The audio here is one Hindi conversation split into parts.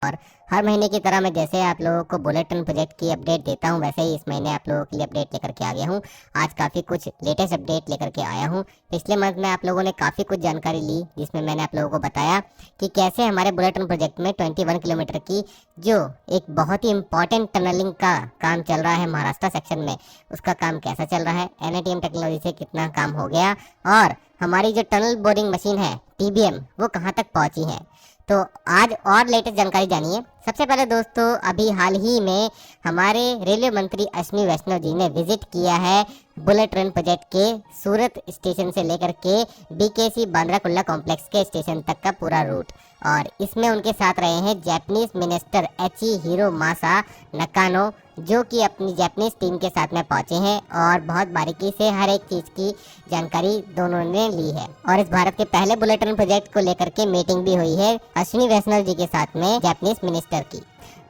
और हर महीने की तरह मैं जैसे आप लोगों को बुलेट ट्रेन प्रोजेक्ट की अपडेट देता हूं, वैसे ही इस महीने आप लोगों के लिए अपडेट लेकर के आ गया हूं। आज काफ़ी कुछ लेटेस्ट अपडेट लेकर के आया हूं। पिछले मंथ में आप लोगों ने काफ़ी कुछ जानकारी ली, जिसमें मैंने आप लोगों को बताया कि कैसे हमारे बुलेट ट्रेन प्रोजेक्ट में 21 किलोमीटर की जो एक बहुत ही इंपॉर्टेंट टनलिंग का काम चल रहा है महाराष्ट्र सेक्शन में, उसका काम कैसा चल रहा है, एनआईटीएम टेक्नोलॉजी से कितना काम हो गया और हमारी जो टनल बोरिंग मशीन है टीबीएम वो कहाँ तक पहुंची है। तो आज और लेटेस्ट जानकारी जानिए। सबसे पहले दोस्तों, अभी हाल ही में हमारे रेलवे मंत्री अश्विनी वैष्णव जी ने विजिट किया है बुलेट ट्रेन प्रोजेक्ट के सूरत स्टेशन से लेकर के बीकेसी बांद्रा कुर्ला कॉम्प्लेक्स के स्टेशन तक का पूरा रूट, और इसमें उनके साथ रहे हैं जापानीज मिनिस्टर एचिहिरो मासा नकानो, जो कि अपनी जापानीज टीम के साथ में पहुंचे हैं और बहुत बारीकी से हर एक चीज की जानकारी दोनों ने ली है। और इस भारत के पहले बुलेट ट्रेन प्रोजेक्ट को लेकर के मीटिंग भी हुई है अश्विनी वैष्णव जी के साथ में जापानीज मिनिस्टर की।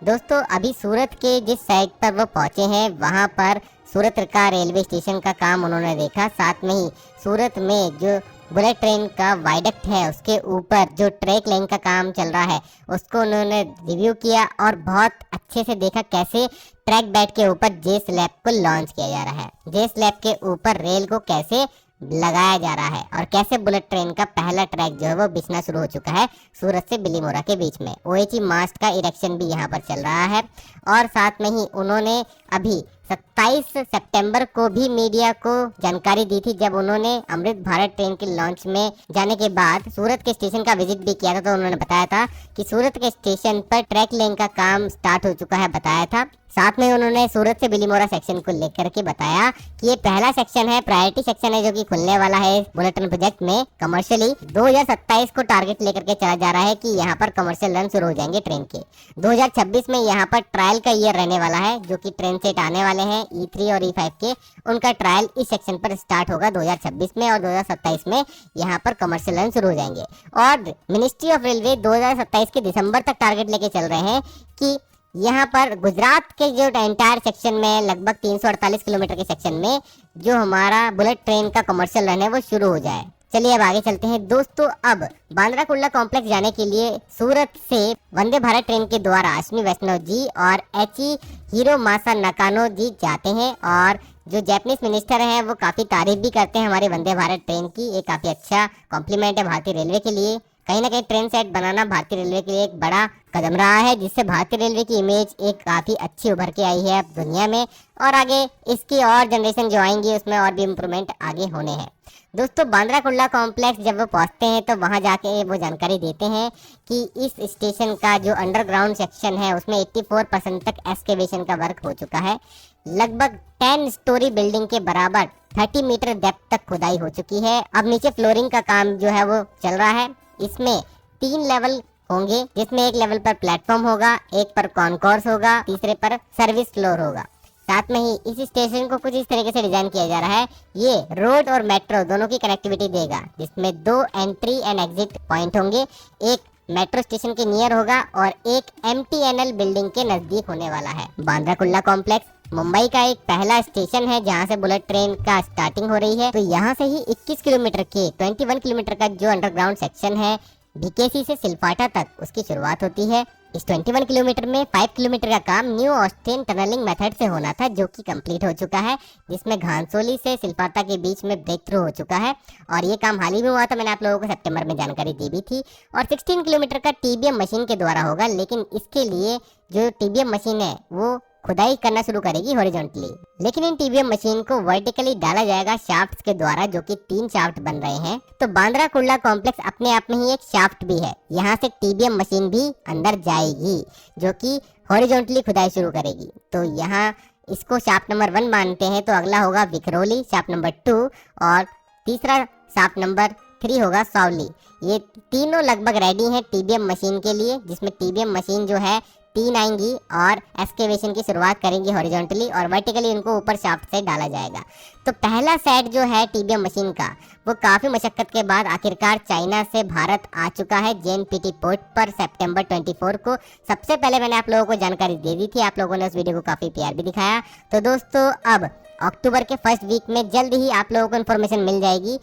दोस्तों, अभी सूरत के जिस साइड पर वो पहुंचे हैं वहां पर सूरत का रेलवे स्टेशन का काम उन्होंने देखा, साथ में ही सूरत में जो बुलेट ट्रेन का वायडक्ट है उसके ऊपर जो ट्रैक लाइन का काम चल रहा है उसको उन्होंने रिव्यू किया और बहुत अच्छे से देखा कैसे ट्रैक बेड के ऊपर जे स्लैब को लॉन्च किया जा रहा है, जे स्लैब के ऊपर रेल को कैसे लगाया जा रहा है और कैसे बुलेट ट्रेन का पहला ट्रैक जो है वो बिछना शुरू हो चुका है सूरत से बिलीमोरा के बीच में। ओएची मास्ट का इरेक्शन भी यहाँ पर चल रहा है और साथ में ही उन्होंने अभी 27 सितंबर को भी मीडिया को जानकारी दी थी, जब उन्होंने अमृत भारत ट्रेन के लॉन्च में जाने के बाद सूरत के स्टेशन का विजिट भी किया था। तो उन्होंने बताया था कि सूरत के स्टेशन पर ट्रैक लेन का काम स्टार्ट हो चुका है, बताया था। साथ में उन्होंने सूरत से बिलीमोरा सेक्शन को लेकर के बताया कि ये पहला सेक्शन है, प्रायोरिटी सेक्शन है, जो कि खुलने वाला है बुलेट ट्रेन प्रोजेक्ट में कमर्शियली 2027 को टारगेट लेकर के चला जा रहा है कि यहाँ पर कमर्शियल रन शुरू हो जाएंगे ट्रेन के। 2026 में यहाँ पर ट्रायल का ईयर रहने वाला है, जो कि ट्रेन सेट आने वाले हैं E3 और E5 के, उनका ट्रायल इस सेक्शन पर स्टार्ट होगा 2026 में और 2027 में यहाँ पर कमर्शियल रन शुरू हो जाएंगे। और मिनिस्ट्री ऑफ रेलवे 2027 के दिसंबर तक टारगेट लेके चल रहे हैं कि यहाँ पर गुजरात के जो एंटायर सेक्शन में लगभग 348 किलोमीटर के सेक्शन में जो हमारा बुलेट ट्रेन का कमर्शियल रन है वो शुरू हो जाए। चलिए अब आगे चलते हैं दोस्तों। अब बांद्रा कुर्ला कॉम्प्लेक्स जाने के लिए सूरत से वंदे भारत ट्रेन के द्वारा अश्विनी वैष्णव जी और एचिहिरो मासा नकानो जी जाते हैं और जो जापानीज मिनिस्टर हैं वो काफ़ी तारीफ भी करते हैं हमारे वंदे भारत ट्रेन की। ये काफ़ी अच्छा कॉम्प्लीमेंट है भारतीय रेलवे के लिए। कहीं ना कहीं ट्रेन सेट बनाना भारतीय रेलवे के लिए एक बड़ा कदम रहा है, जिससे भारतीय रेलवे की इमेज एक काफ़ी अच्छी उभर के आई है अब दुनिया में, और आगे इसकी और जनरेशन जो आएंगी उसमें और भी इम्प्रूवमेंट आगे होने हैं। दोस्तों, बांद्रा कुर्ला कॉम्प्लेक्स जब वो पहुंचते हैं तो वहां जाके वो जानकारी देते हैं कि इस स्टेशन का जो अंडरग्राउंड सेक्शन है उसमें 84% तक एक्सकेवेशन का वर्क हो चुका है। लगभग 10 स्टोरी बिल्डिंग के बराबर 30 मीटर डेप्थ तक खुदाई हो चुकी है। अब नीचे फ्लोरिंग का काम जो है वो चल रहा है। इसमें 3 लेवल होंगे, जिसमें एक लेवल पर प्लेटफॉर्म होगा, एक पर कॉन्कोर्स होगा, तीसरे पर सर्विस फ्लोर होगा। साथ में ही इस स्टेशन को कुछ इस तरीके से डिजाइन किया जा रहा है, ये रोड और मेट्रो दोनों की कनेक्टिविटी देगा, जिसमें 2 एंट्री एंड एग्जिट पॉइंट होंगे, एक मेट्रो स्टेशन के नियर होगा और एक MTNL बिल्डिंग के नजदीक होने वाला है। बांद्रा कुर्ला कॉम्प्लेक्स मुंबई का एक पहला स्टेशन है जहां से बुलेट ट्रेन का स्टार्टिंग हो रही है। तो यहां से ही 21 किलोमीटर के 21 किलोमीटर का जो अंडरग्राउंड सेक्शन है बीकेसी से सिलफाटा तक, उसकी शुरुआत होती है। इस 21 किलोमीटर में 5 किलोमीटर का काम न्यू ऑस्टिन टनलिंग मेथड से होना था, जो कि कंप्लीट हो चुका है, जिसमें घानसोली से सिलफाटा के बीच में ब्रेक थ्रू हो चुका है और ये काम हाल ही में हुआ था। मैंने आप लोगों को सितंबर में जानकारी दी भी थी। और 16 किलोमीटर का टीबीएम मशीन के द्वारा होगा, लेकिन इसके लिए जो टीबीएम मशीन है वो खुदाई करना शुरू करेगी हॉरिजॉन्टली, लेकिन इन टीबीएम मशीन को वर्टिकली डाला जाएगा शाफ्ट्स के द्वारा, जो कि 3 शाफ्ट बन रहे हैं। तो बांद्रा कुर्ला कॉम्प्लेक्स अपने आप में ही एक शाफ्ट भी है, यहाँ से टीबीएम मशीन भी अंदर जाएगी जो कि हॉरिजॉन्टली खुदाई शुरू करेगी। तो यहाँ इसको शाफ्ट नंबर 1 मानते हैं। तो अगला होगा विकरोली, शाफ्ट नंबर 2, और तीसरा शाफ्ट नंबर 3 होगा सावली। ये तीनों लगभग रेडी हैं टीबीएम मशीन के लिए, जिसमें टीबीएम मशीन जो है 3 आएंगी और एक्सकेवेशन की शुरुआत करेंगी हॉरिजॉन्टली और वर्टिकली उनको ऊपर शाफ्ट से डाला जाएगा। तो पहला सेट जो है टीबीएम मशीन का वो काफ़ी मशक्कत के बाद आखिरकार चाइना से भारत आ चुका है JNPT पोर्ट पर सितंबर 24 को। सबसे पहले मैंने आप लोगों को जानकारी दे दी थी, आप लोगों ने उस वीडियो को काफ़ी प्यार भी दिखाया। तो दोस्तों, अब अक्टूबर के फर्स्ट वीक में जल्द ही आप लोगों को इन्फॉर्मेशन मिल जाएगी